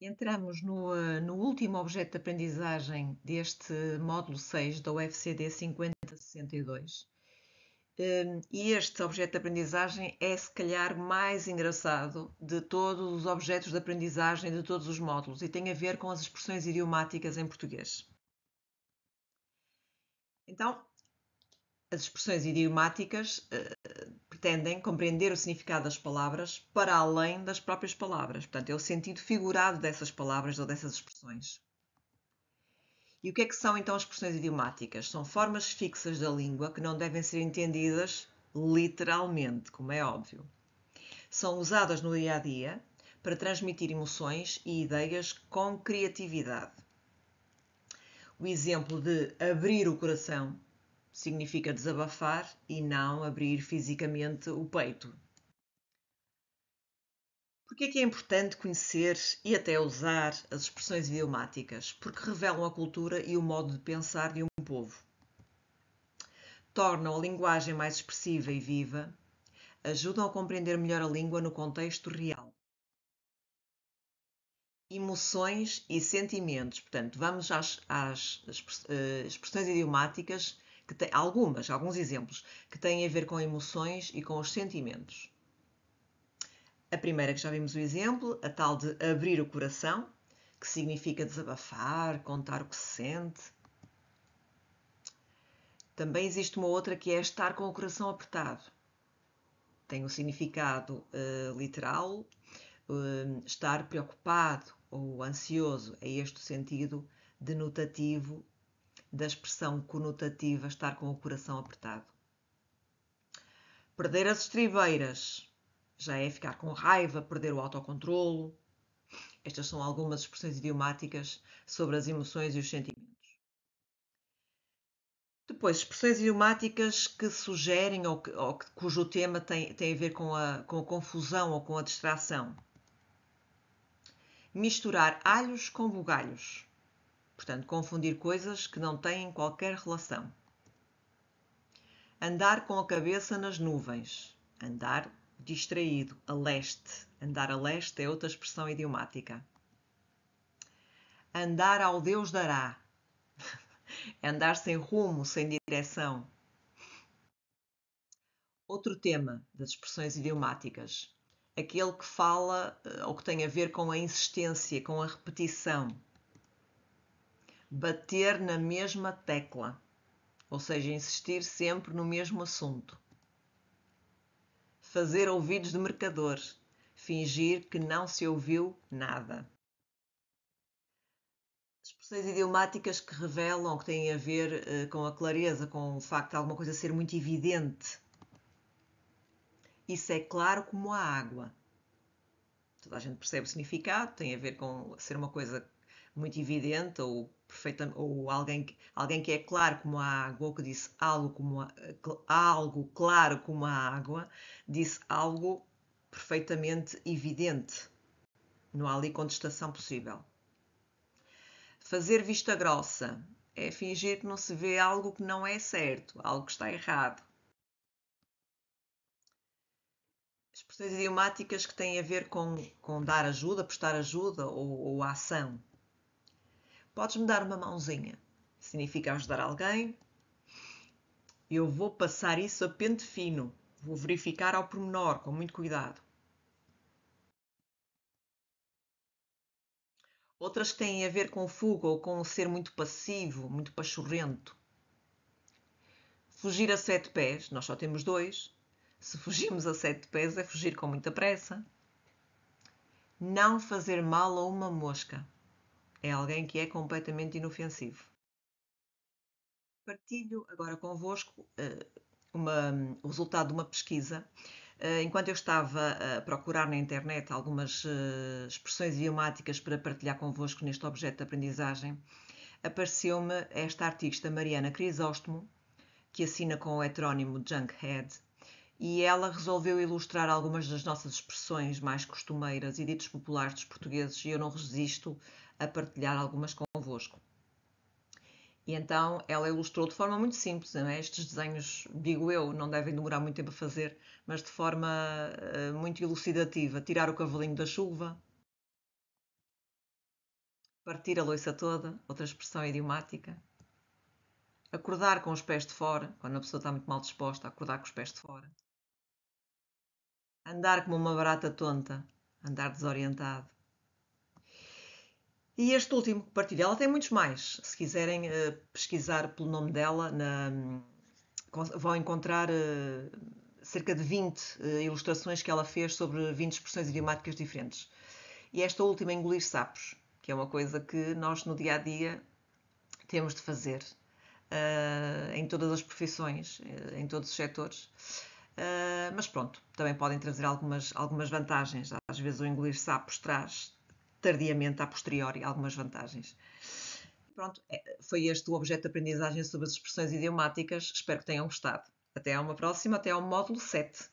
Entramos no último objeto de aprendizagem deste módulo 6 da UFCD 5062. E este objeto de aprendizagem é, se calhar, mais engraçado de todos os objetos de aprendizagem de todos os módulos e tem a ver com as expressões idiomáticas em português. Então, as expressões idiomáticas pretendem compreender o significado das palavras para além das próprias palavras. Portanto, é o sentido figurado dessas palavras ou dessas expressões. E o que é que são então as expressões idiomáticas? São formas fixas da língua que não devem ser entendidas literalmente, como é óbvio. São usadas no dia a dia para transmitir emoções e ideias com criatividade. O exemplo de abrir o coração significa desabafar e não abrir fisicamente o peito. Por que é importante conhecer e até usar as expressões idiomáticas? Porque revelam a cultura e o modo de pensar de um povo. Tornam a linguagem mais expressiva e viva, ajudam a compreender melhor a língua no contexto real. Emoções e sentimentos. Portanto, vamos às expressões idiomáticas, que têm alguns exemplos, que têm a ver com emoções e com os sentimentos. A primeira que já vimos o exemplo, a tal de abrir o coração, que significa desabafar, contar o que se sente. Também existe uma outra que é estar com o coração apertado. Tem o significado literal, estar preocupado ou ansioso, é este o sentido denotativo da expressão conotativa estar com o coração apertado. Perder as estribeiras já é ficar com raiva, perder o autocontrolo. Estas são algumas expressões idiomáticas sobre as emoções e os sentimentos. Depois, expressões idiomáticas que sugerem ou cujo tema tem a ver com a confusão ou com a distração. Misturar alhos com bugalhos. Portanto, confundir coisas que não têm qualquer relação. Andar com a cabeça nas nuvens. Andar distraído, a leste. Andar a leste é outra expressão idiomática. Andar ao Deus dará. Andar sem rumo, sem direção. Outro tema das expressões idiomáticas. Aquele que fala ou que tem a ver com a insistência, com a repetição. Bater na mesma tecla. Ou seja, insistir sempre no mesmo assunto. Fazer ouvidos de mercador. Fingir que não se ouviu nada. Expressões idiomáticas que revelam, que têm a ver com a clareza, com o facto de alguma coisa ser muito evidente. Isso é claro como a água. Toda a gente percebe o significado, tem a ver com ser uma coisa muito evidente ou, ou alguém que é claro como a água, ou que disse algo claro como a água, disse algo perfeitamente evidente. Não há ali contestação possível. Fazer vista grossa é fingir que não se vê algo que não é certo, algo que está errado. Expressões idiomáticas que têm a ver com dar ajuda, prestar ajuda ou ação. Podes-me dar uma mãozinha? Significa ajudar alguém. Eu vou passar isso a pente fino. Vou verificar ao pormenor, com muito cuidado. Outras que têm a ver com fuga ou com ser muito passivo, muito pachorrento. Fugir a 7 pés, nós só temos 2. Se fugimos a 7 pés é fugir com muita pressa. Não fazer mal a uma mosca. É alguém que é completamente inofensivo. Partilho agora convosco o resultado de uma pesquisa. Enquanto eu estava a procurar na internet algumas expressões idiomáticas para partilhar convosco neste objeto de aprendizagem, apareceu-me esta artista Mariana Crisóstomo, que assina com o heterónimo Junkhead, e ela resolveu ilustrar algumas das nossas expressões mais costumeiras e ditos populares dos portugueses, e eu não resisto a partilhar algumas convosco. E então ela ilustrou de forma muito simples, não é? Estes desenhos, digo eu, não devem demorar muito tempo a fazer, mas de forma muito elucidativa. Tirar o cavalinho da chuva, Partir a louça toda, outra expressão idiomática. Acordar com os pés de fora, quando a pessoa está muito mal disposta, acordar com os pés de fora. Andar como uma barata tonta, andar desorientado. E este último que partilho, ela tem muitos mais. Se quiserem pesquisar pelo nome dela, vão encontrar cerca de 20 ilustrações que ela fez sobre 20 expressões idiomáticas diferentes. E esta última, engolir sapos, que é uma coisa que nós no dia a dia temos de fazer em todas as profissões, em todos os setores. Mas pronto, também podem trazer algumas vantagens. Às vezes o engolir sapos traz tardiamente, a posteriori, algumas vantagens. Pronto, foi este o objeto de aprendizagem sobre as expressões idiomáticas. Espero que tenham gostado. Até a uma próxima, até ao módulo 7.